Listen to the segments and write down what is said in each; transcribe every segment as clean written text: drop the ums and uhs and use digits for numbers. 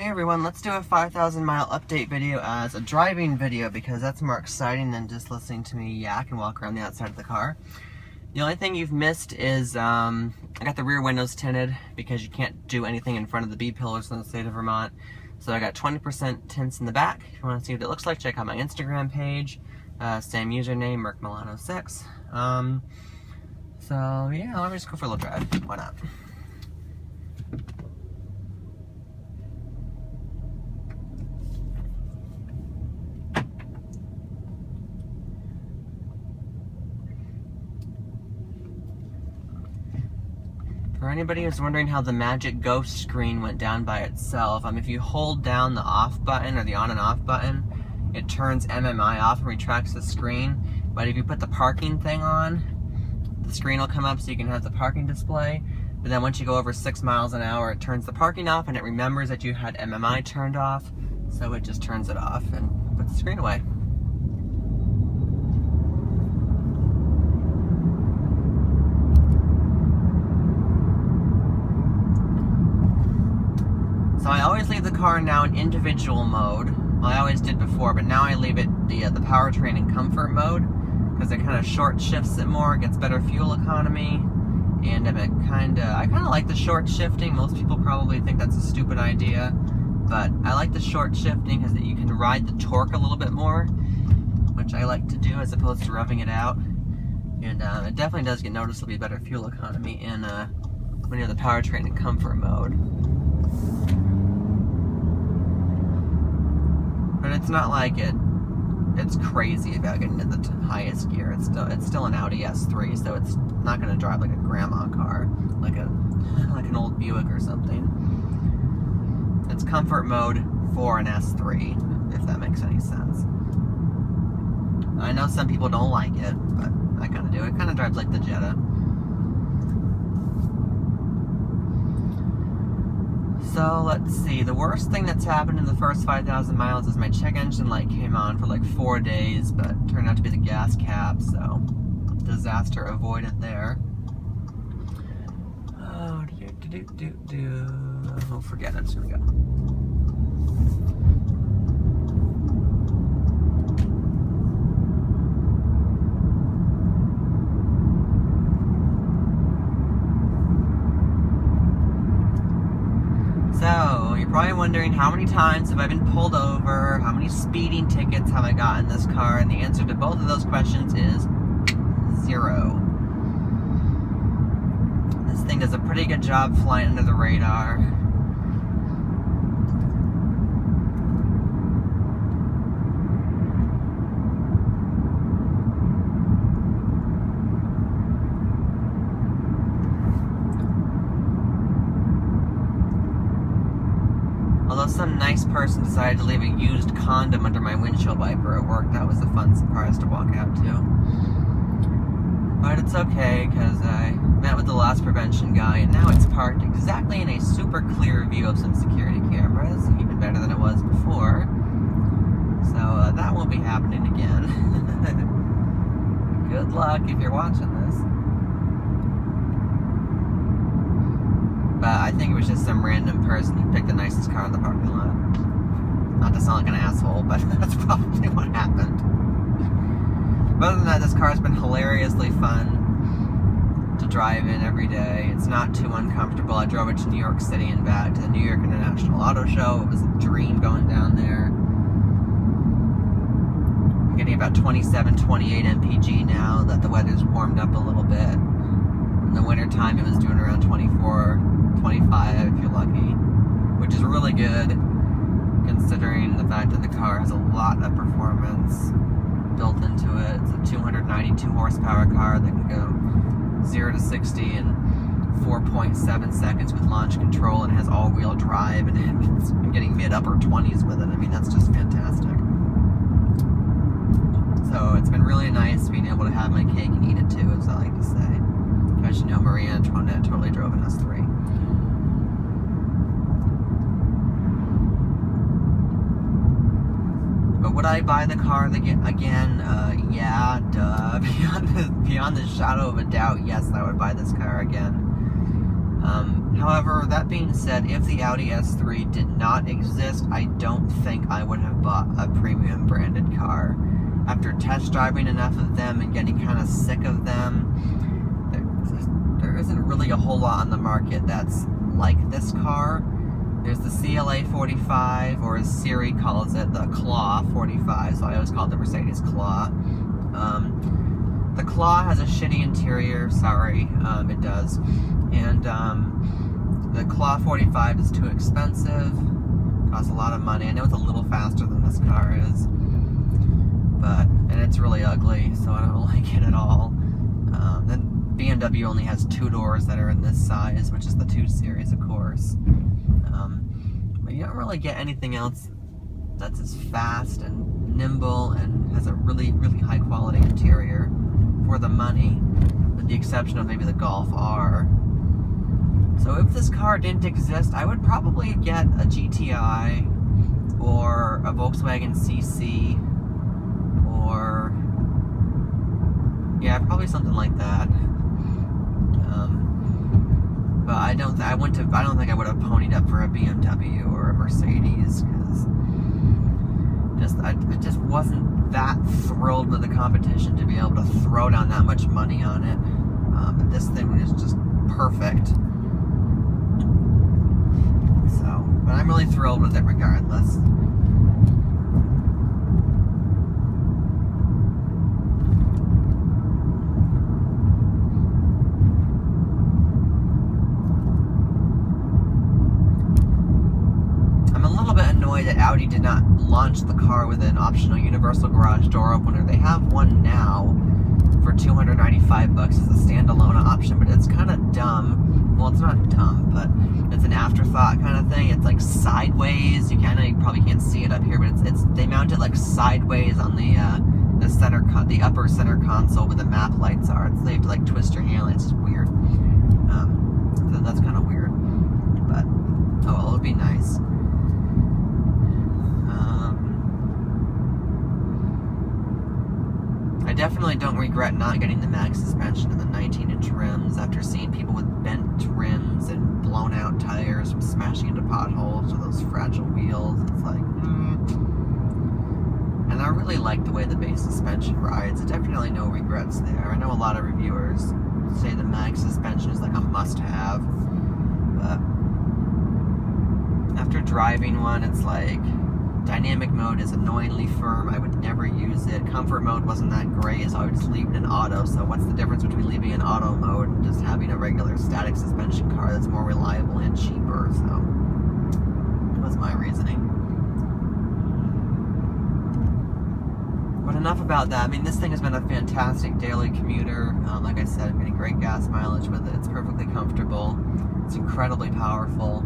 Hey everyone, let's do a 5,000 mile update video as a driving video because that's more exciting than just listening to me yak and walk around the outside of the car. The only thing you've missed is I got the rear windows tinted because you can't do anything in front of the B-pillars in the state of Vermont. So I got 20% tints in the back. If you want to see what it looks like, check out my Instagram page. Same username, MerkMilano6. So yeah, let me just go for a little drive. Why not? For anybody who's wondering how the magic ghost screen went down by itself, if you hold down the off button or the on and off button, it turns MMI off and retracts the screen. But if you put the parking thing on, the screen will come up so you can have the parking display. But then once you go over 6 miles an hour, it turns the parking off and it remembers that you had MMI turned off. So it just turns it off and puts the screen away. So I always leave the car now in individual mode. Well, I always did before, but now I leave it the powertrain and comfort mode because it kind of short shifts it more, gets better fuel economy, and I kind of like the short shifting. Most people probably think that's a stupid idea, but I like the short shifting because you can ride the torque a little bit more, which I like to do as opposed to revving it out. And it definitely does get noticeably better fuel economy in when you're in the powertrain and comfort mode. But it's not like it's crazy about getting to the highest gear. It's still an Audi S3, so it's not going to drive like a grandma car, like an old Buick or something. It's comfort mode for an S3, if that makes any sense. I know some people don't like it, but I kind of do. It kind of drives like the Jetta. So let's see, the worst thing that's happened in the first 5,000 miles is my check engine light came on for like 4 days, but turned out to be the gas cap, so disaster avoided there. Oh, oh, forget it, here we go. So, you're probably wondering how many times have I been pulled over, how many speeding tickets have I got in this car, and the answer to both of those questions is 0. This thing does a pretty good job flying under the radar. Although some nice person decided to leave a used condom under my windshield wiper at work, that was a fun surprise to walk out to. But it's okay, because I met with the loss prevention guy, and now it's parked exactly in a super clear view of some security cameras, even better than it was before. So that won't be happening again. Good luck if you're watching this. But I think it was just some random person who picked the nicest car in the parking lot. Not to sound like an asshole, but that's probably what happened. But other than that, this car's been hilariously fun to drive in every day. It's not too uncomfortable. I drove it to New York City and back to the New York International Auto Show. It was a dream going down there. I'm getting about 27, 28 mpg now that the weather's warmed up a little bit. In the wintertime, it was doing around 24, 25 if you're lucky, which is really good considering the fact that the car has a lot of performance built into it. It's a 292 horsepower car that can go 0 to 60 in 4.7 seconds with launch control, and has all-wheel drive, and it's getting mid-upper 20s with it. I mean, that's just fantastic. So it's been really nice being able to have my cake and eat it too, as I like to say. As you know, Marie Antoinette totally drove an S3. But would I buy the car again? Yeah, duh. Beyond the shadow of a doubt, yes, I would buy this car again. However, that being said, if the Audi S3 did not exist, I don't think I would have bought a premium branded car. After test driving enough of them and getting kind of sick of them, there isn't really a whole lot on the market that's like this car. There's the CLA 45, or as Siri calls it, the Claw 45, so I always call it the Mercedes Claw. The Claw has a shitty interior, sorry, it does. And the Claw 45 is too expensive, costs a lot of money. I know it's a little faster than this car is, and it's really ugly, so I don't like it at all. Then BMW only has 2 doors that are in this size, which is the 2 Series, of course. But you don't really get anything else that's as fast and nimble and has a really, really high quality interior for the money, with the exception of maybe the Golf R. So if this car didn't exist, I would probably get a GTI or a Volkswagen CC, or yeah, probably something like that. But I don't think I would have ponied up for a BMW or a Mercedes, because I just wasn't that thrilled with the competition to be able to throw down that much money on it. But this thing is just perfect. So, but I'm really thrilled with it regardless. That Audi did not launch the car with an optional universal garage door opener. They have one now for $295 as a standalone option, but it's kind of dumb. Well, it's not dumb, but it's an afterthought kind of thing. It's like sideways. You probably can't see it up here, but they mount it like sideways on the upper center console where the map lights are. So they have to like twist your hand. It's just weird. So that's kind of weird, but oh well, it'll be nice. I definitely don't regret not getting the mag suspension and the 19-inch rims after seeing people with bent rims and blown out tires from smashing into potholes or those fragile wheels. It's like, And I really like the way the base suspension rides. Definitely no regrets there. I know a lot of reviewers say the mag suspension is like a must-have, but after driving one, it's like, dynamic mode is annoyingly firm. I would never use it. Comfort mode wasn't that great, so I would just leave it in auto. So what's the difference between leaving it in auto mode and just having a regular static suspension car that's more reliable and cheaper? So that was my reasoning. But enough about that. I mean, this thing has been a fantastic daily commuter. Like I said, I'm getting great gas mileage with it. It's perfectly comfortable. It's incredibly powerful.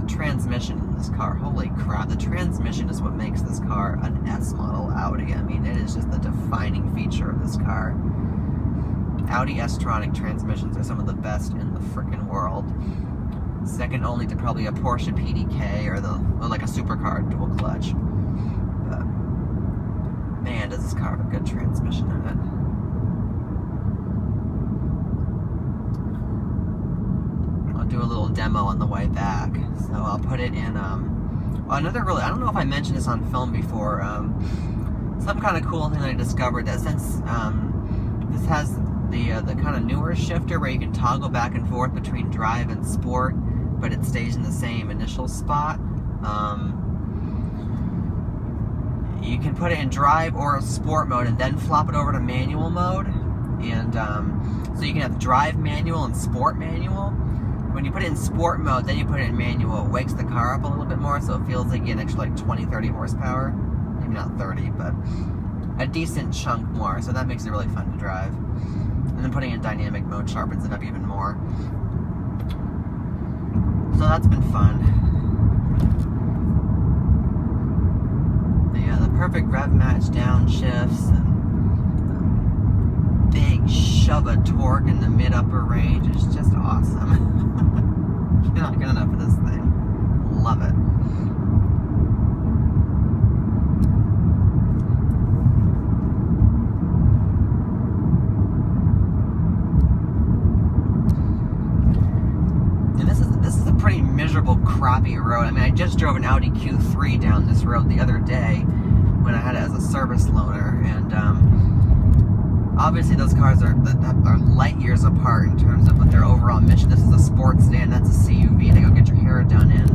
Transmission in this car, holy crap, the transmission is what makes this car an S model Audi. I mean, it is just the defining feature of this car. Audi S-tronic transmissions are some of the best in the frickin' world. Second only to probably a Porsche PDK or like a supercar dual clutch. But man, does this car have a good transmission in it. Do a little demo on the way back, so I'll put it in another really, I don't know if I mentioned this on film before, some kind of cool thing that I discovered, that since this has the kind of newer shifter where you can toggle back and forth between drive and sport, but it stays in the same initial spot. You can put it in drive or sport mode and then flop it over to manual mode, and so you can have drive manual and sport manual. When you put it in sport mode, then you put it in manual, it wakes the car up a little bit more, so it feels like you get an extra like 20-30 horsepower. Maybe not 30, but a decent chunk more, so that makes it really fun to drive. And then putting it in dynamic mode sharpens it up even more. So that's been fun. Yeah, the perfect rev match downshifts, and big shove of torque in the mid-upper range is just awesome. Cannot get enough of this thing. Love it. And this pretty miserable, crappy road. I mean, I just drove an Audi Q3 down this road the other day when I had it as a service loaner, and obviously those cars are light years apart in terms of what their overall mission. This is a sports sedan, that's a CUV to go get your hair done in.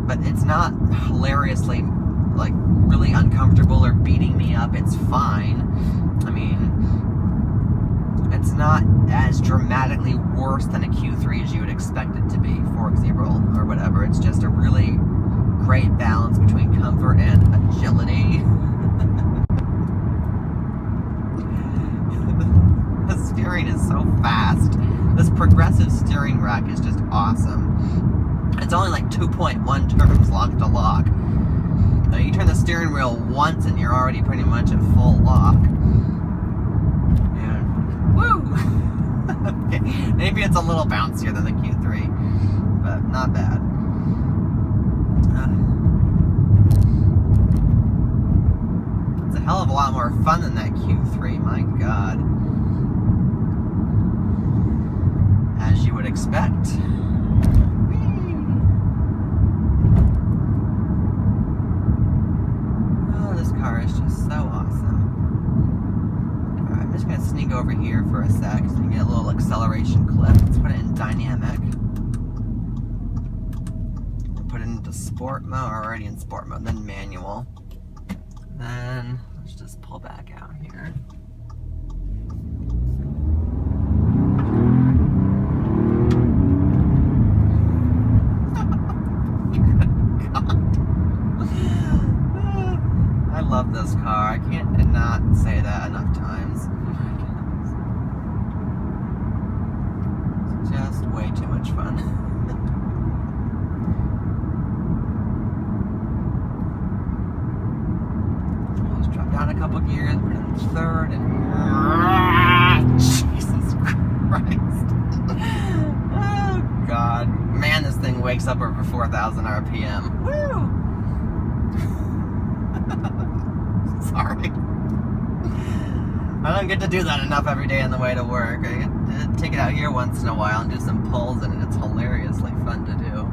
But it's not hilariously, like, really uncomfortable or beating me up. It's fine. I mean, it's not as dramatically worse than a Q3 as you would expect it to be, for example, or whatever. It's just a really great balance between comfort and agility. The steering is so fast. This progressive steering rack is just awesome. It's only like 2.1 turns lock to lock. Now you turn the steering wheel once and you're already pretty much at full lock. And woo! Okay, maybe it's a little bouncier than the Q3, but not bad. It's a hell of a lot more fun than that Q3, my God. As you would expect. Oh, this car is just so awesome. Alright, I'm just going to sneak over here for a sec so you can get a little acceleration clip. Let's put it in dynamic. We'll put it into sport mode, or already in sport mode, then manual. Then let's just pull back out here. I love this car. I can't not say that enough times. It's just way too much fun. Just drop down a couple gears, put in the third, and Jesus Christ. Oh God. Man, this thing wakes up over 4,000 RPM. Woo! Sorry. I don't get to do that enough every day on the way to work. I get to take it out here once in a while and do some pulls, and it's hilariously fun to do.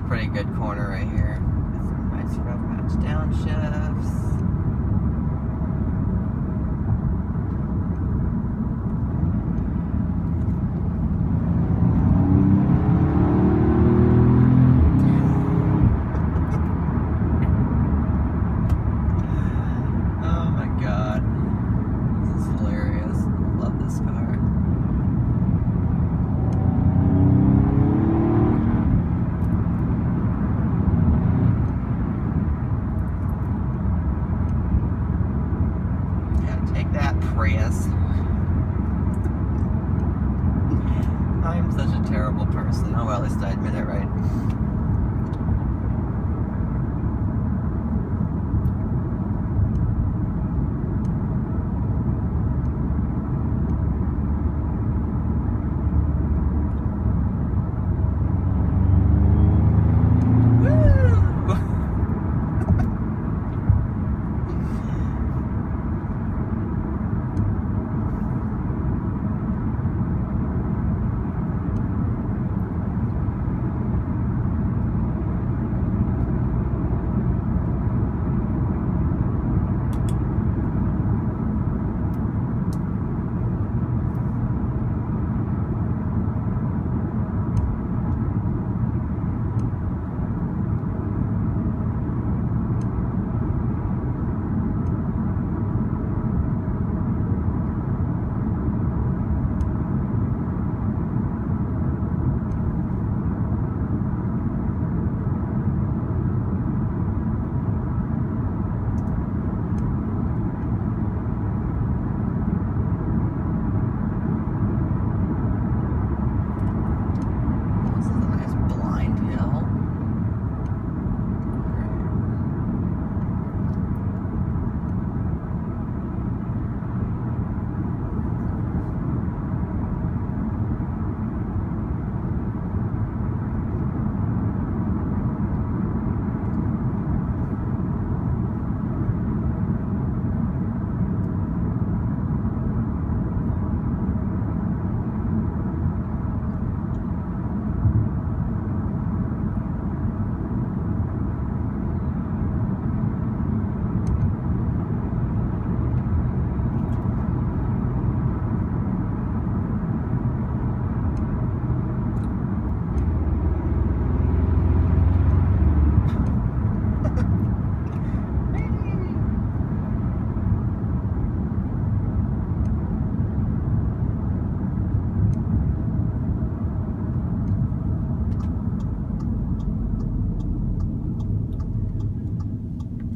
Pretty good corner right here. Some nice rough match downshifts. Oh my God. Prius. I'm such a terrible person. Oh well, at least I admit it, right?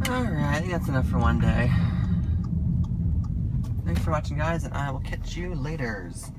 Alright, I think that's enough for one day. Thanks for watching, guys, and I will catch you laters.